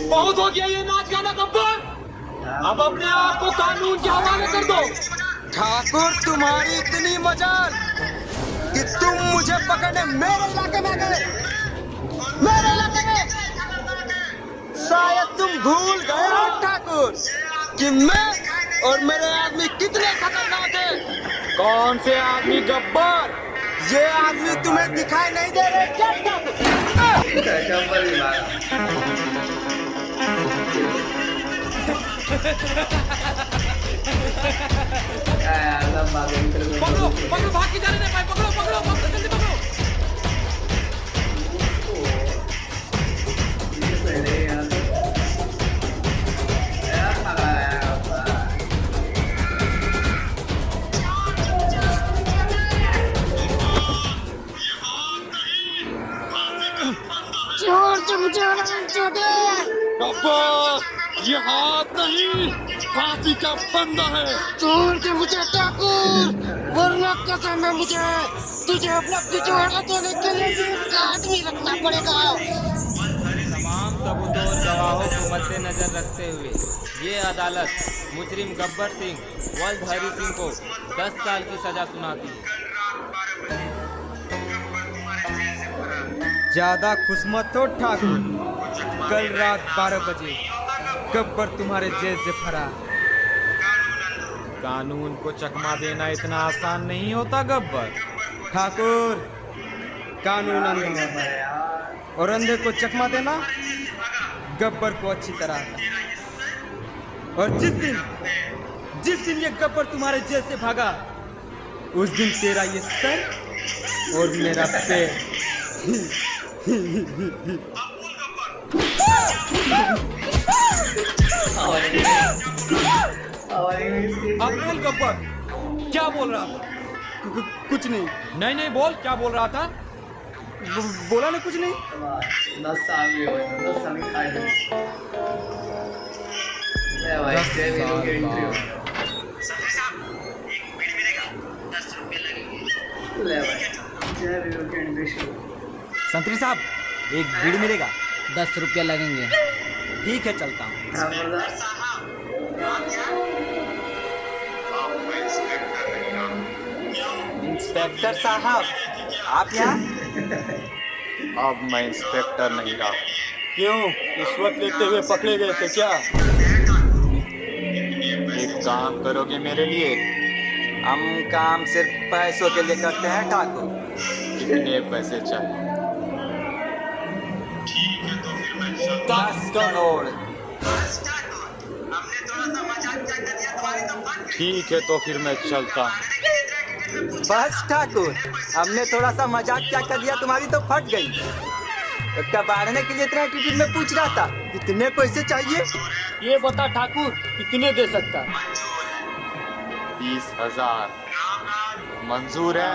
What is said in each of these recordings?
बहुत हो गया ये नाच गाना गब्बर, अब अपने आप को कानून के हवाले कर दो। ठाकुर तुम्हारी इतनी मजाल कि तुम मुझे पकड़ने मेरे इलाके में गए, मेरे इलाके में। शायद तुम भूल गए हो ठाकुर कि मैं और मेरे आदमी कितने खतरनाक हैं। कौन से आदमी गब्बर? ये आदमी तुम्हें दिखाई नहीं दे रहे क्या ठाकुर? पकड़ो पकड़ो, भाग के जाने नहीं पाए, पकड़ो पकड़ो पकड़ो, जल्दी पकड़ो। गब्बर, ये हाथ नहीं, फांसी का फंदा है। छोड़ के मुझे ठाकुर, वरना कसम है मुझे तुझे अपना पिछवाड़ा देने के लिए आदमी रखना पड़ेगा। तमाम सबूतों और गवाहों को मद्देनजर रखते हुए ये अदालत मुजरिम गब्बर सिंह वल्द हरी सिंह को 10 साल की सजा सुनाती है। ज्यादा खुश मत हो ठाकुर, कल रात 12 बजे गब्बर तुम्हारे जेल से फरार। कानून को चकमा देना इतना आसान नहीं होता गब्बर। ठाकुर, कानून अंधा है और अंधे को चकमा देना गब्बर को अच्छी तरह आता है। और जिस दिन ये गब्बर तुम्हारे जेल से भागा, उस दिन तेरा ये सर और मेरा पैर अब्दुल गब्बर क्या बोल रहा था? कुछ नहीं। नहीं बोल, क्या बोल रहा था? बोला ना कुछ नहीं। संतरी साहब, एक बीड़ी मिलेगा? 10 रुपया लगेंगे। ठीक है, चलता हूँ। इंस्पेक्टर साहब, आप यहाँ? अब मैं इंस्पेक्टर नहीं रहा। क्यों? रिश्वत लेते हुए पकड़े गए थे क्या? एक काम करोगे मेरे लिए? हम काम सिर्फ पैसों के लिए करते हैं ठाकुर। कितने पैसे चाहिए? 10 करोड़। ठीक है, तो फिर मैं चलता हूँ। बस ठाकुर, हमने थोड़ा सा मजाक क्या कर दिया, तुम्हारी तो फट गई। कबाड़ने के लिए इतना एटीट्यूड में पूछ रहा था, कितने पैसे चाहिए? ये बता ठाकुर, कितने दे सकता? 20,000 मंजूर है?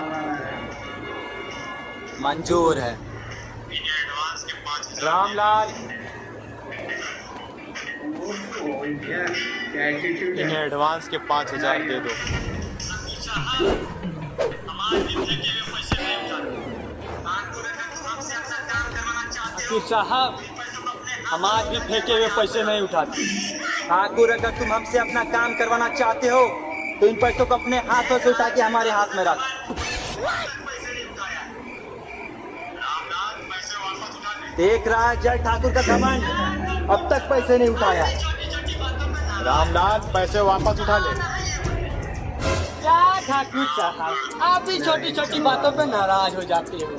मंजूर है। रामलाल, इन्हें एडवांस के 5,000 दे दो। साहब, हम आज भी फेंके हुए पैसे नहीं उठाते। ठाकुर, अगर तुम हमसे अपना काम करवाना चाहते हो तो इन पैसों को अपने हाथों से उठा के हमारे हाथ में रख। देख रहा है जय ठाकुर का घमंड, अब तक पैसे नहीं उठाया। रामलाल, पैसे वापस उठा ले। क्या ठाकुर साहब, आप भी छोटी छोटी बातों पे नाराज हो जाते हो।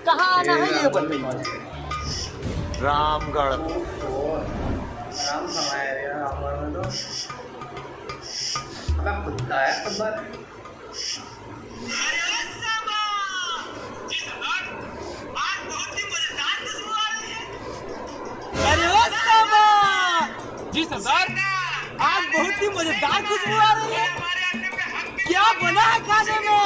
कहाँ आना है ये बताइए। रामगढ़। जी सरदार, आज बहुत ही मजेदार खुशबू आ रही है। क्या बना है खाने में?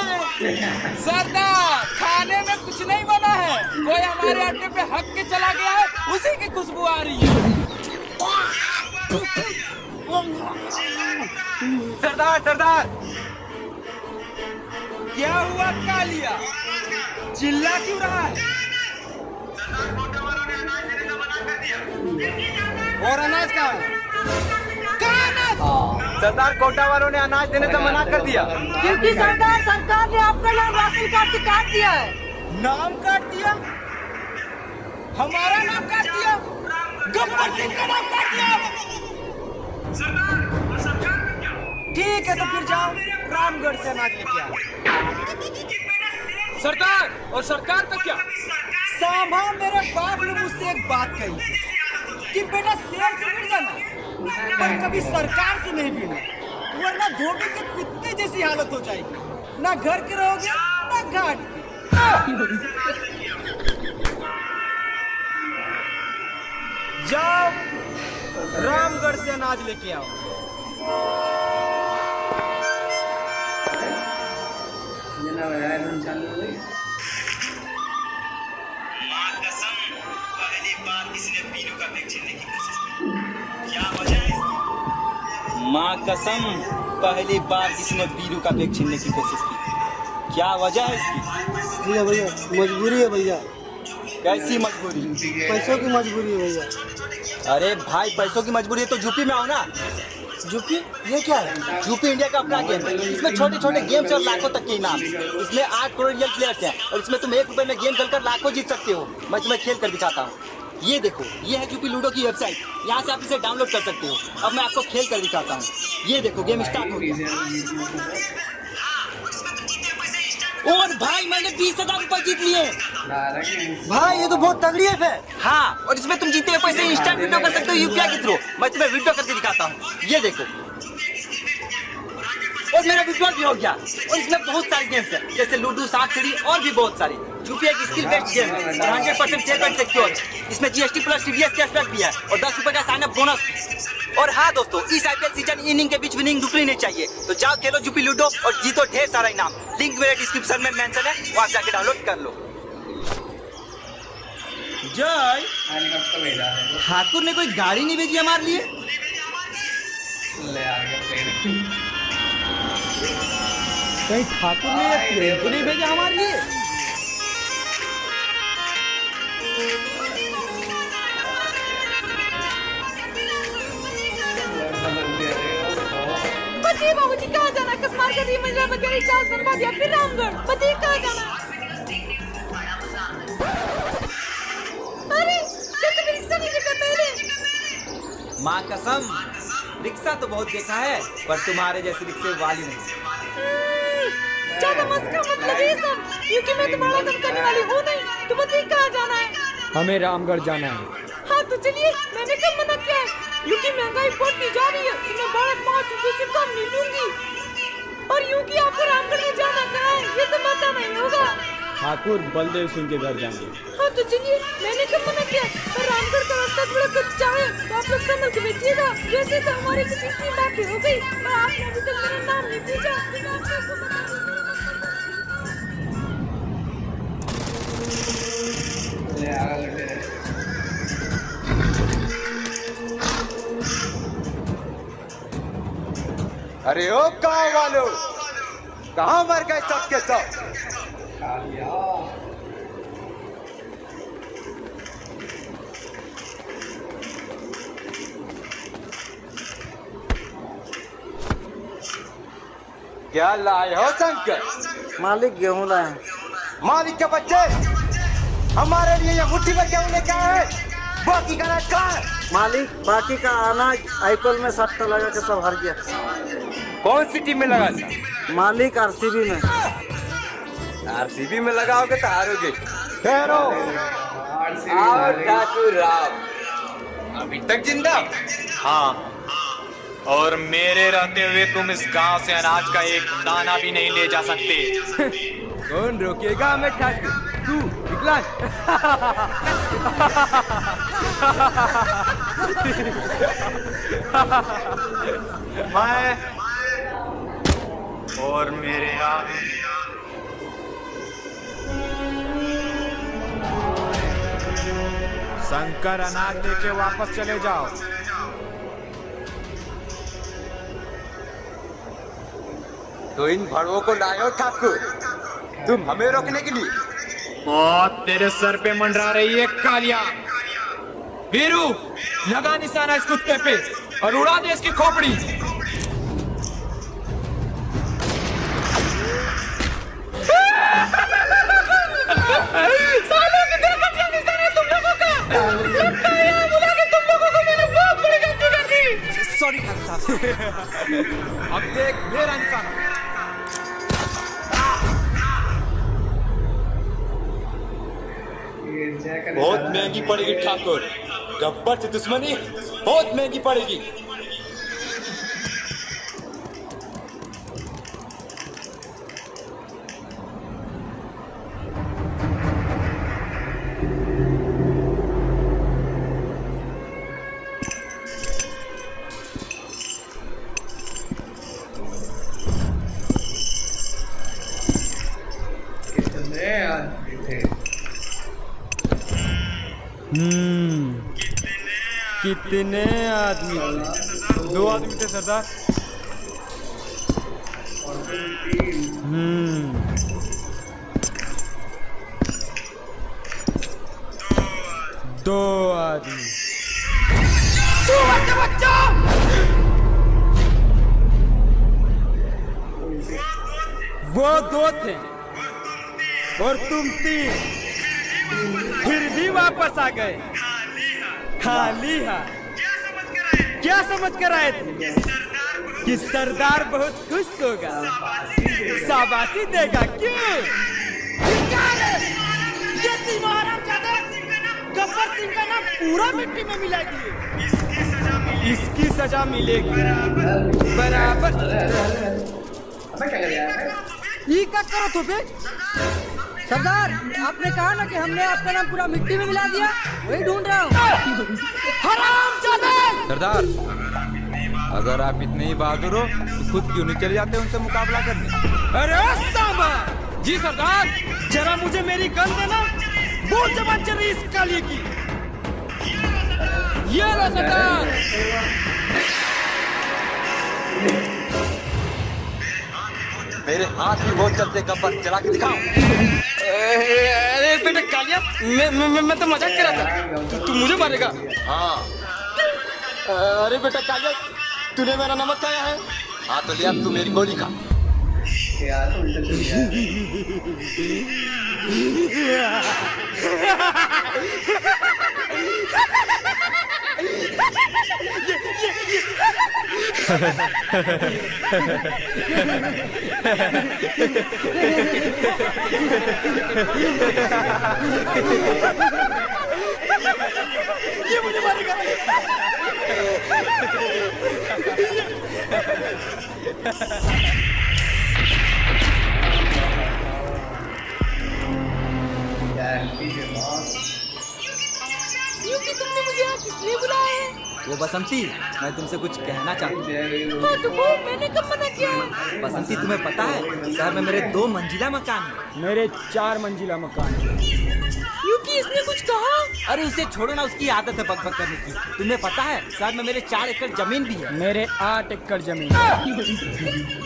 सरदार, खाने में कुछ नहीं बना है, कोई हमारे अड्डे पे हक के चला गया है, उसी की खुशबू आ रही है। सरदार, क्या हुआ कालिया? चिल्ला क्यों रहा है? और अनाज कहाँ है? सरदार, कोटा वालों ने अनाज देने से मना कर दिया। क्योंकि सरदार, सरकार ने आपका नाम राशन कार्ड से काट दिया है। नाम काट दिया? हमारा नाम काट दिया? गब्बर सिंह का नाम काट दिया? ठीक है, तो फिर जाओ रामगढ़ से अनाज लेके आओ। सरदार, और सरकार का क्या? सामा, मेरे बाप ने मुझसे एक बात कही कि बेटा शेर से भिड़ जाना, पर कभी सरकार से नहीं भिड़ना, वरना धोबी के कुत्ते जैसी हालत हो जाएगी। ना घर के रहोगे ना घाट के। जाओ रामगढ़ से अनाज लेके आओ। माँ कसम, पहली बार किसी ने पीनू का बैग छीनने की कोशिश की। क्या वजह है? माँ कसम, पहली बार किसी ने पीनू का बैग छीनने की कोशिश की। क्या वजह है इसकी? भैया मजबूरी है भैया, कैसी मजबूरी? पैसों की मजबूरी है भैया। अरे भाई, पैसों की मजबूरी है तो यूपी में आओ ना। यूपी? ये क्या है? यूपी इंडिया का अपना गेम है। इसमें छोटे छोटे गेम्स और लाखों तक के इनाम। इसमें 8 करोड़ रियल प्लेयर्स हैं और इसमें तुम 1 रुपए में गेम खेलकर लाखों जीत सकते हो। मैं तुम्हें खेल कर दिखाता हूँ। ये देखो, ये है यूपी लूडो की वेबसाइट। यहाँ से आप इसे डाउनलोड कर सकते हो। अब मैं आपको खेल कर दिखाता हूँ। ये देखो, गेम स्टार्ट हो गया। और भाई, मैंने 20,000 रुपए जीत लिए। भाई ये तो बहुत तगड़ी है। हाँ, और इसमें तुम जीते हुए पैसे इंस्टेंट विड्रॉ कर सकते हो यूपीआई के थ्रू। मैं तुम्हें विड्रॉ करके दिखाता हूँ। ये देखो, और मेरा विड्रॉ भी हो गया। और इसमें बहुत सारे गेम्स हैं, जैसे लूडो, सांप सीढ़ी और भी बहुत सारी। यूपीआई की स्किल बेस्ड गेम है और 100% सेफ एंड सिक्योर। इसमें जीएसटी प्लस टीडीएस कैशबैक भी है और 10 रुपए का साइन अप बोनस। और हाँ दोस्तों, इस आईपीएल सीजन इनिंग के बीच विनिंग रुकनी नहीं चाहिए। तो जाओ खेलो यूपी लूडो और जीतो ढेर सारा इनाम। लिंक मेरे डिस्क्रिप्शन में मेंशन है, वहां जाके डाउनलोड कर लो। जय ठाकुर ने कोई गाड़ी नहीं भेजी हमारे लिए? कहीं ठाकुर ने ये प्लेन तो नहीं भेजा हमारे लिए? बताइए बाबूजी, कहाँ जाना? कसमार का मंजिला में रिचार्ज बनवा दिया, फिर रामगढ़। बताइए कहाँ जाना? अरे तो रिक्शा नहीं देखा पहले। माँ कसम, रिक्शा तो बहुत देखा है, पर तुम्हारे जैसे रिक्शे वाली नहीं। ज्यादा मस्का मतलब ये सब, क्योंकि मैं तुम्हारा काम करने वाली हूँ नहीं। तो बताइए कहाँ जाना है? हमें रामगढ़ जाना है। हाँ तो चलिए, मैंने कब मना किया है? क्योंकि महंगाई बढ़ती जा रही है, मैं 5 से कम नहीं लूंगी। और यूं कि आपको रामगढ़ में जाना कहाँ है, ये तो पता नहीं होगा। ठाकुर बलदेव सिंह के घर जाएंगे। हाँ तो चलिए, मैंने कब मना किया? पर रामगढ़ का रास्ता थोड़ा कच्चा है, तो आप लोग संभल के भेजिएगा। वैसे तो हमारी कुछ इतनी बातें हो गई, पर आपने अभी तक मेरा नाम नहीं पूछा। अरे ओ गाँव वालों, कहाँ मर गए सब के सब? क्या लाए हो शंकर? मालिक गेहूं लाए हैं। मालिक के बच्चे, हमारे लिए ये मुट्ठी में गेहूं लेके आए हैं। बाकी का अनाज कहाँ है? मालिक बाकी का अनाज आईपीएल में 60 लगा के सब हार गया। कौन सी टीम में लगा था? मालिक आरसीबी में। आरसीबी में लगाओगे तो हारोगे। ठहरो, आओ ठाकुर राव, अभी तक जिंदा? हाँ, और मेरे रहते हुए तुम इस गांव से अनाज का एक दाना भी नहीं ले जा सकते। कौन रोकेगा हमें ठाकुर? तू विकलांग। मैं और मेरे आगे शंकर, अनाज लेके वापस चले जाओ। तो इन भड़वों को लाए ठाकुर, तुम हमें रोकने के लिए? मौत तेरे सर पे मंडरा रही है कालिया। वीरू, लगा निशाना इस कुत्ते पे और उड़ा दे इसकी खोपड़ी। सालों की देखा क्या निशाना तुम लोगों का। लगता है यार मुझे कि तुम लोगों को मैंने बहुत बड़ी गलती कर दी। सॉरी खान साहब। अब देख मेरा निशाना। बहुत महंगी पड़ेगी ठाकुर, गब्बर से दुश्मनी बहुत महंगी पड़ेगी। कितने आदमी? 2 आदमी थे सरदार। दो आदमी। वो 2 थे और तुम 3, फिर भी वापस आ गए खाली हाथ। क्या समझ कर आए थे कि सरदार बहुत खुश होगा, शाबाशी देगा? क्यों? ये तीनों हरामजादे गब्बर सिंह का नाम पूरा मिट्टी में मिला दिए। इसकी सजा मिलेगी बराबर। ये क्या करो तो बे? सरदार, आपने कहा ना कि हमने आपका नाम पूरा मिट्टी में मिला दिया, वही ढूंढ रहा हूँ। हरामजादे! सरदार, अगर आप इतने ही बहादुर हो तो खुद क्यों नहीं चले जाते उनसे मुकाबला करने? अरे सांबा! जी सरदार। जरा मुझे मेरी गन देना, बहुत जबान चल रही इस काली की। ये लो सरदार। मेरे हाथ भी बहुत चलते गब्बर, चला के दिखाओ। अरे बेटा कालिया, मैं तो मजाक कर रहा था। तू मुझे मारेगा? हाँ। अरे बेटा कालिया, तूने मेरा नमक खाया है? हाँ तो लिया, तू मेरी गोली खा। ये मुझे मारेगा। यूकी, तुमने मुझे यहाँ किस लिए बुलाया है? वो बसंती, मैं तुमसे कुछ कहना चाहती हूँ। हाँ तो वो मैंने कब मना किया है? बसंती, तुम्हें पता है शहर में मेरे 2 मंजिला मकान है। मेरे 4 मंजिला मकान है। यूकी, इसने कुछ कहा? अरे उसे छोड़ो ना, उसकी आदत है बकबक करने की। तुम्हें पता है शहर में मेरे 4 एकड़ जमीन भी है। मेरे 8 एकड़ जमीन।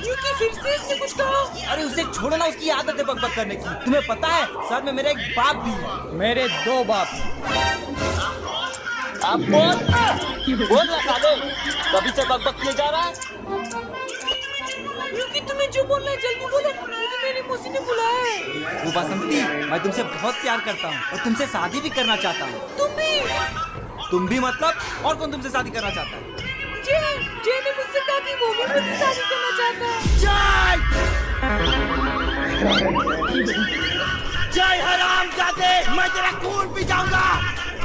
यूकी, फिर से इसने कुछ कहा? अरे उसे छोड़ो ना, उसकी आदत है बकबक करने की। तुम्हें पता है शहर में मेरा एक बाप भी है। मेरे 2 बाप। आप बोल ना साले, कभी से बकबक किए जा रहा है। यूकी, तुम्हें जो बोलना है जल्दी बोलो, मुझे मेरी मौसी ने बुलाया है। वो बसंती, मैं तुमसे बहुत प्यार करता हूँ और तुमसे शादी भी करना चाहता हूँ। तुम भी मतलब? और कौन तुमसे शादी करना चाहता है? जय ने मुझसे कहा कि वो भी मुझसे शादी करना चाहता है। जय हरामजादे, मैं तेरा खून पी जाऊंगा।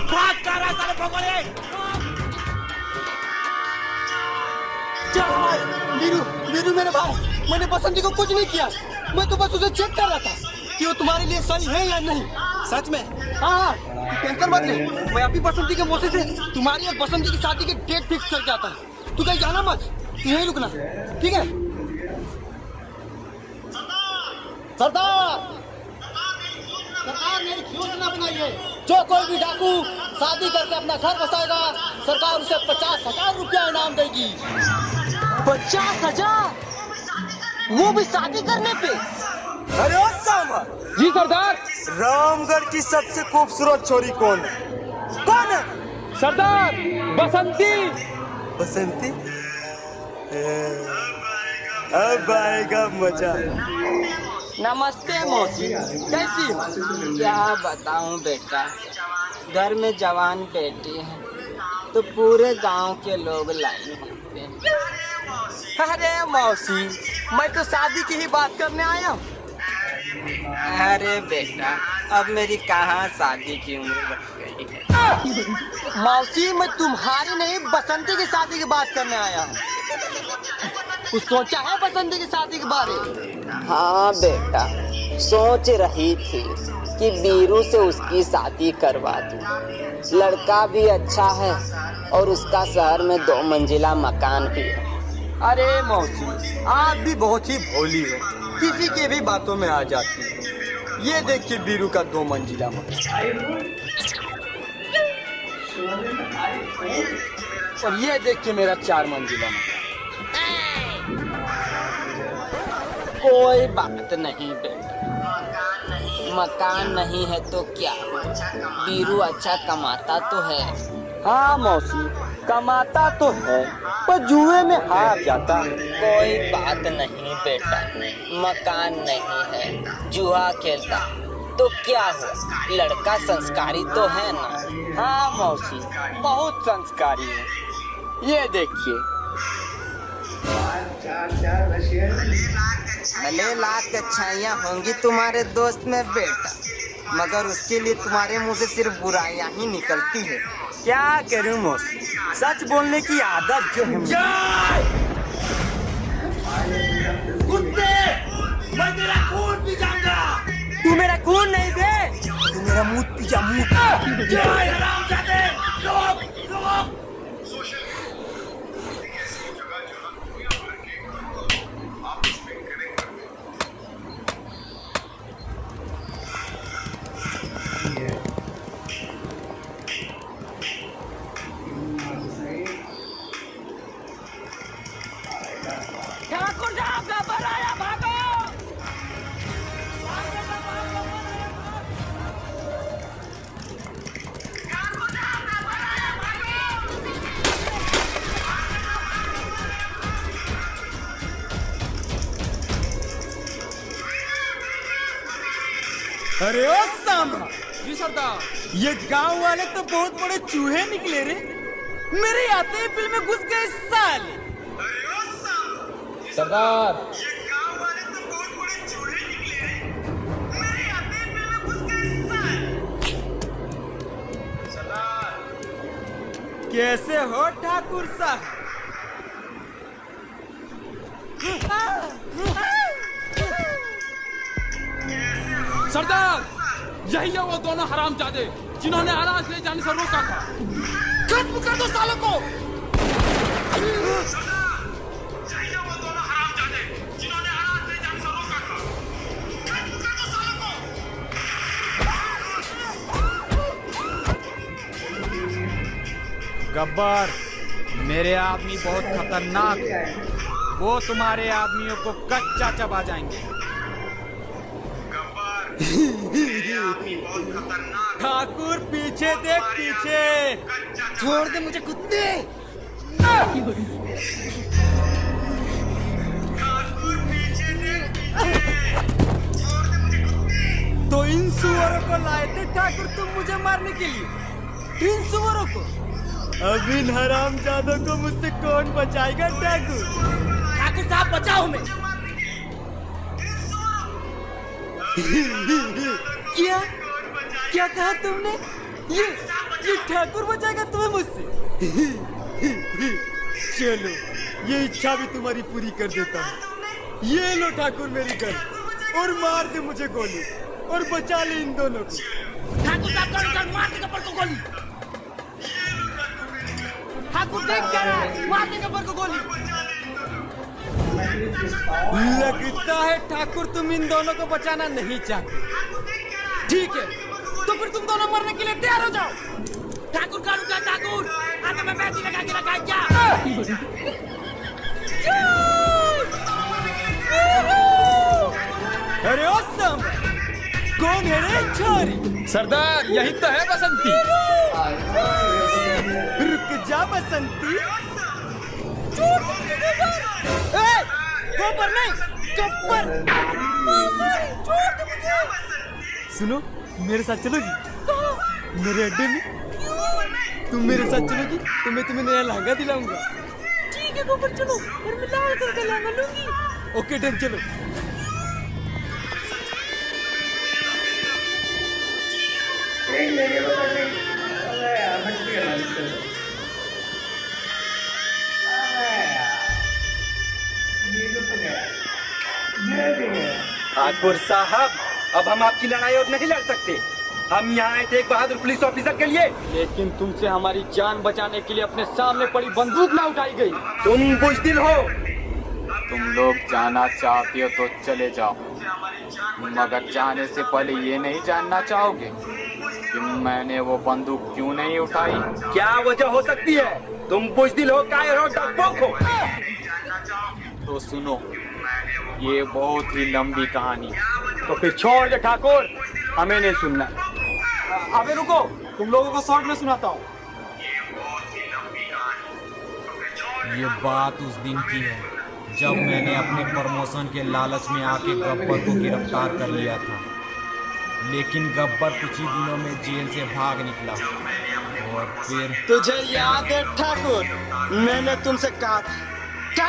भाग कर रहा साले भगोड़े। वीरू मेरे भाई, मैंने बसंती को कुछ नहीं किया। मैं तो बस उसे चेक कर रहा था कि वो तुम्हारे लिए सही है या नहीं। सच में? हाँ, टेंशन मत ले, मैं अभी बसंती के मौसे से तुम्हारी और बसंती की शादी की डेट फिक्स करके आता हूँ। तू कहीं जाना मत, तू यहीं रुकना, ठीक है? सरदार मेरी योजना बनाइए। जो कोई भी डाकू शादी करके अपना घर बसाएगा, सरकार उसे 50,000 रुपया इनाम देगी। 50,000? वो भी शादी करने पे? अरे ओ सांबा! जी सरदार। रामगढ़ की सबसे खूबसूरत छोरी कौन है? कौन है? सरदार बसंती। बसंती, अब आएगा मजा। नमस्ते मौसी, कैसी हो? क्या बताऊं बेटा, घर में जवान बेटी है तो पूरे गांव के लोग लाइन होते हैं। अरे मौसी, मैं तो शादी की ही बात करने आया हूँ। अरे बेटा, अब मेरी कहाँ शादी की उम्र बढ़ गई है। मौसी, मैं तुम्हारी नहीं बसंती की शादी की बात करने आया हूँ। कुछ सोचा है बसंती की शादी के बारे? हाँ बेटा, सोच रही थी कि बीरू से उसकी शादी करवा दूं। लड़का भी अच्छा है और उसका शहर में 2 मंजिला मकान भी है। अरे मौसी, आप भी बहुत ही भोली है, किसी के भी बातों में आ जाती है। ये देखिए बीरू का 2 मंजिला मकान, और ये देखिए मेरा 4 मंजिला मकान। कोई बात नहीं बेटा, मकान नहीं है तो क्या, बीरू अच्छा कमाता तो है। हाँ मौसी, कमाता तो है पर जुए में हार जाता है। कोई बात नहीं बेटा, मकान नहीं है, जुआ खेलता तो क्या हुआ, लड़का संस्कारी तो है ना। हाँ मौसी, बहुत संस्कारी है। ये देखिए, भले लाख अच्छाइयाँ होंगी तुम्हारे दोस्त में बेटा, मगर उसके लिए तुम्हारे मुंह से सिर्फ बुराइयां ही निकलती है। क्या करूं मौसी, सच बोलने की आदत जो है। कुत्ते, मैं तेरा खून पी जाऊंगा। तू मेरा खून नहीं बे, तू मेरा मुंह पी जा, मुंह। जय हरामजादे, रोक रोक। ठाकुर साहब का बराया, भागो। अरे ओ सांभा। जी सरदार। ये गांव वाले तो बहुत बड़े चूहे निकले रे, मेरे आते ही बिल में घुस गए साले। सरदार, कैसे हो ठाकुर साहब? सरदार, यही है वो दोनों हरामजादे जिन्होंने अनाज ले जाने से रोका था। खत्म कर दो सालों को। गब्बर, मेरे आदमी बहुत खतरनाक है, वो तुम्हारे आदमियों को कच्चा चबा जाएंगे। ठाकुर पीछे देख, पीछे। छोड़ दे मुझे कुत्ते। तो इन सुअरों को लाए थे ठाकुर तुम मुझे मारने के लिए? इन सुअरों को? अब इन हरामजादों को मुझसे कौन बचाएगा ठाकुर? ठाकुर साहब बचाओ हमें। क्या क्या कहा तुमने? ये ठाकुर बचाएगा तुम्हें मुझसे? चलो, ये इच्छा भी तुम्हारी पूरी कर देता हूँ। ये लो ठाकुर मेरी गन, और मार दे मुझे गोली, और बचा ले इन दोनों को। ठाकुर साहब मार दे गब्बर को गोली। ठाकुर देख क्या रहा है, मार दे गब्बर को गोली। लगता है ठाकुर तुम इन दोनों को बचाना नहीं चाहते। ठीक है, तो फिर तुम दोनों मरने के लिए तैयार हो जाओ। ठाकुर का रुका, ठाकुर हाथ में मेहंदी लगा के रखा है क्या? अरे औसम, कौन है रे छोरी? सरदार, यही तो है बसंती। रुक जा बसंती। गोबर नहीं, गब्बर। सुनो, मेरे साथ चलोगी? मेरे अड्डे में। तुम मेरे साथ चलोगी तो मैं तुम्हें नया लहंगा दिलाऊंगा। ठीक है गोबर, चलो, और मैं लाल कलर का लहंगा लूंगी। ओके डन, चलो। ठाकुर साहब, अब हम आपकी लड़ाई और नहीं लड़ सकते। हम यहाँ आए थे एक बहादुर पुलिस ऑफिसर के लिए। लेकिन तुमसे हमारी जान बचाने के लिए अपने सामने पड़ी बंदूक ना उठाई गई। तुम बुज़दिल हो। तुम लोग जाना चाहते हो तो चले जाओ, मगर जाने से पहले ये नहीं जानना चाहोगे कि मैंने वो बंदूक क्यों नहीं उठाई? क्या वजह हो सकती है? तुम बुज़दिल हो, कायर हो, डरपोक हो। तो सुनो, ये बहुत ही लंबी कहानी। तो फिर छोड़ दे ठाकुर, हमें नहीं सुनना। अबे रुको, तुम लोगों को शॉर्ट में सुनाता हूँ। ये बात उस दिन की है जब मैंने अपने प्रमोशन के लालच में आके गब्बर को गिरफ्तार कर लिया था। लेकिन गब्बर कुछ ही दिनों में जेल से भाग निकला और फिर तुझे याद है ठाकुर, मैंने तुमसे कहा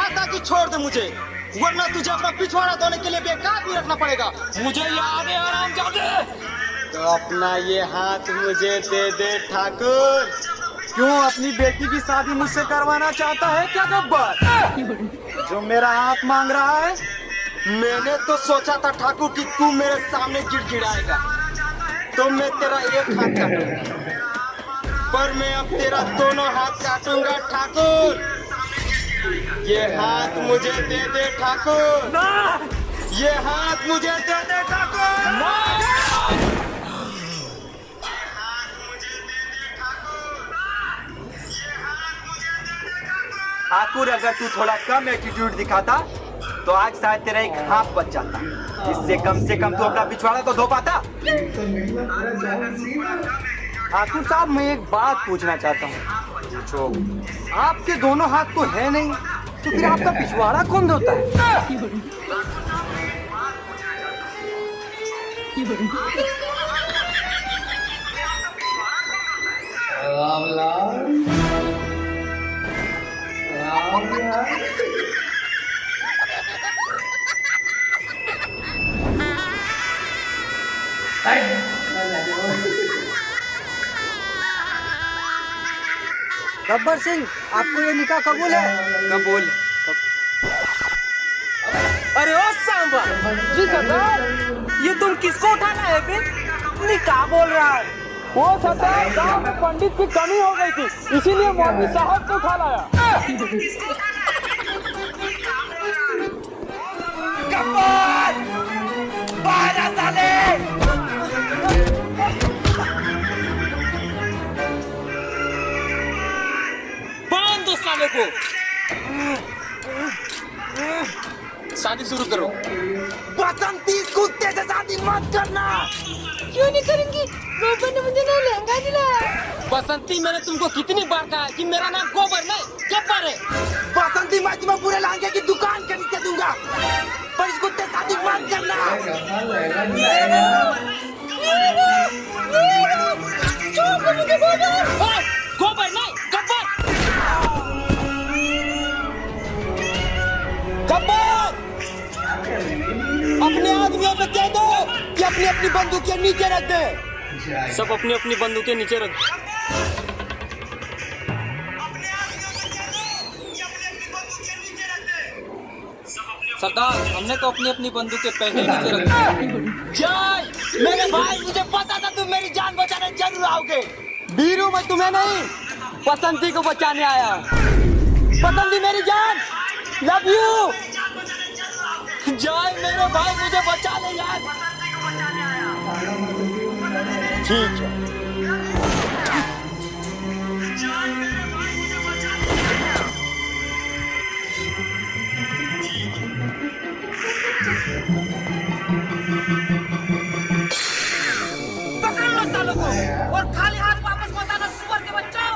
था कि छोड़ दे मुझे, वरना तुझे अपना पिछवाड़ा धोने के लिए बेकार भी रखना पड़ेगा। मुझे याद है हरामजादे। तो अपना ये हाथ मुझे दे दे ठाकुर। क्यों, अपनी बेटी की शादी मुझसे करवाना चाहता है क्या गब्बर? जो मेरा हाथ मांग रहा है? मैंने तो सोचा था ठाकुर कि तू मेरे सामने गिड़गिड़ाएगा तो मैं तेरा एक हाथ काटूंगा, पर मैं अब तेरा दोनों हाथ काटूंगा ठाकुर। ये हाथ मुझे दे दे ठाकुर। ये हाथ मुझे दे दे ठाकुर। ठाकुर, अगर तू थोड़ा कम एटीट्यूड दिखाता तो आज शायद तेरा एक हाथ बच जाता। इससे कम से कम तू अपना पिछवाड़ा तो धो पाता। ठाकुर साहब, मैं एक बात पूछना चाहता हूँ। पूछो। आपके दोनों हाथ तो है नहीं, तो फिर आपका पिछवाड़ा कौन धोता है? गब्बर सिंह, आपको ये निकाह कबूल है? कबूल। अरे ओ सांबा। जी सरदार। ये तुम किसको उठाना है बे? निकाह बोल रहा है। वो सरदार, गांव में पंडित की कमी हो गई थी, इसीलिए मौलवी साहब को उठा लाया। गब्बर, बाहर आ साले। साले को शादी शुरू करो। बसंती, कुत्ते से शादी मत करना। क्यों नहीं करेंगी? गोबर ने मुझे नया लहंगा दिलाया। बसंती, मैंने तुमको कितनी बार कहा कि मेरा नाम गोबर नहीं गब्बर है। बसंती, मैं तुम्हें पूरे लहंगे की दुकान खरीद के दूंगा, पर इस कुत्ते से शादी मत करना। गोबर नहीं, गब्बर। गब्बर, अपने आदमियों से कह दो कि अपनी अपनी बंदूकें नीचे रख दे। सब अपनी अपनी बंदूकें नीचे रख। सरदार, हमने तो अपनी अपनी बंदूकें पहले ही नीचे रखी। जय मेरे भाई, मुझे पता था तुम मेरी जान बचाने जरूर आओगे। बीरू, मैं तुम्हें नहीं, बसंती को बचाने आया। बसंती मेरी जान, लव यू। जय मेरे भाई, मुझे बचा ले यार। ठीक है। पकड़ लो सालों को और खाली हाथ वापस मत आना, सुअर के बच्चों।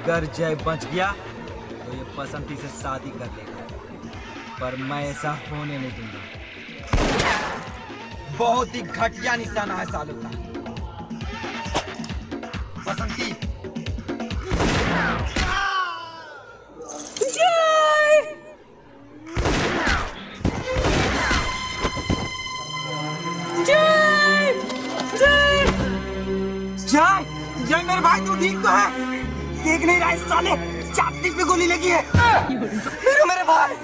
अगर जय बच गया तो ये बसंती से शादी कर लेगा, पर मैं ऐसा होने नहीं दूंगा। बहुत ही घटिया निशाना है सालों का। बसंती जय जय मेरे भाई, तू ठीक तो है? देख नहीं रहा इस साले छाती पे गोली लगी है। मेरे भाई,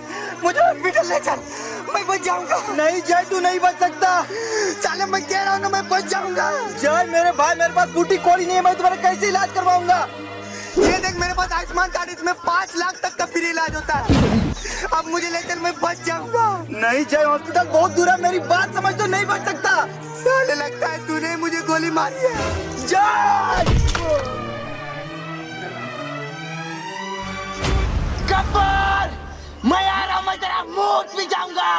मुझे हॉस्पिटल ले चल, मैं बच जाऊंगा। नहीं जय, तू नहीं बच सकता। साले मैं कह रहा हूँ ना, मैं बच जाऊंगा। जय मेरे भाई, मेरे पास बूटी कौड़ी नहीं है, मैं तुम्हारा कैसे इलाज करवाऊंगा? ये देख, मेरे पास आयुष्मान कार्ड, इसमें 5 लाख तक का फ्री इलाज होता है। अब मुझे ले चल, मैं बच जाऊंगा। नहीं जय, हॉस्पिटल बहुत दूर है, मेरी बात समझ, तो नहीं बच सकता। साले लगता है तूने मुझे गोली मारी है। जय गब्बर, मैं आ रहा हूं, मैं तेरा मूड भी जाऊंगा,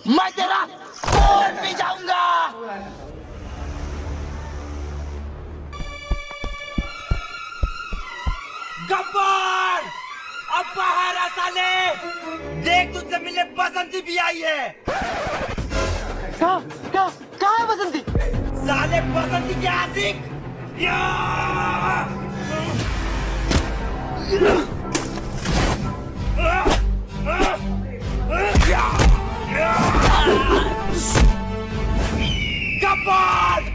मैं तेरा खून भी जाऊंगा। गब्बर, अब बाहर आ साले, देख तुझसे मिलने बसंती भी आई है। कहाँ है बसंती? साले बसंती के आशिक। गब्बर!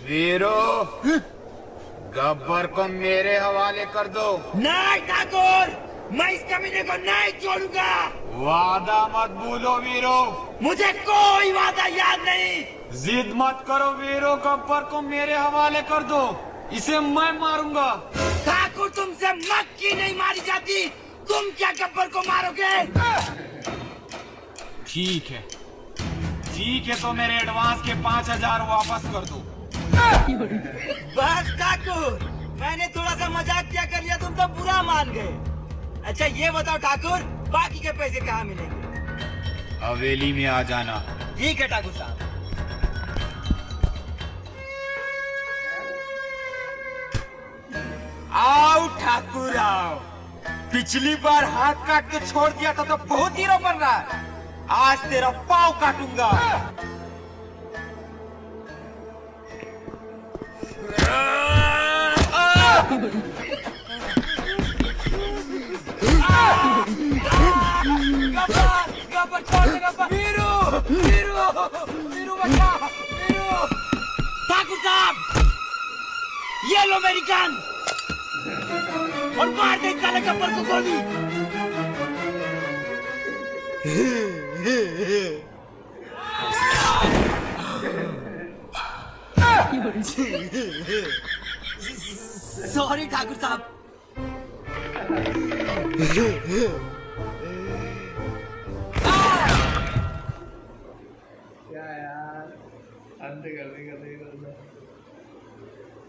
वीरो, गब्बर को मेरे हवाले कर दो। नहीं ठाकुर, मैं इस कमीने को नहीं छोड़ूंगा। वादा मत भूलो वीरो। मुझे कोई वादा याद नहीं। जिद मत करो वीरो, गब्बर को मेरे हवाले कर दो, इसे मैं मारूंगा। ठाकुर, तुमसे मक्खी नहीं मारी जाती, तुम क्या गब्बर को मारोगे? ठीक है, ठीक है, तो मेरे एडवांस के 5000 वापस कर दो। बस ठाकुर, मैंने थोड़ा सा मजाक क्या कर लिया, तुम तो बुरा मान गए। अच्छा ये बताओ ठाकुर, बाकी के पैसे कहाँ मिलेंगे? हवेली में आ जाना। ठीक है ठाकुर साहब। आओ ठाकुर आओ, पिछली बार हाथ काट के छोड़ दिया था तो बहुत हीरो बन रहा है, आज तेरा पाँव काटूंगा। गब्बर छोड़ दे, गब्बर। वीरू, वीरू, वीरू बचा, वीरू। ठाकुर साहब, ये लो मेरी गन और मार दे साले गब्बर को गोली। सॉरी ठाकुर साहब। क्या यार, अंत कर देगा।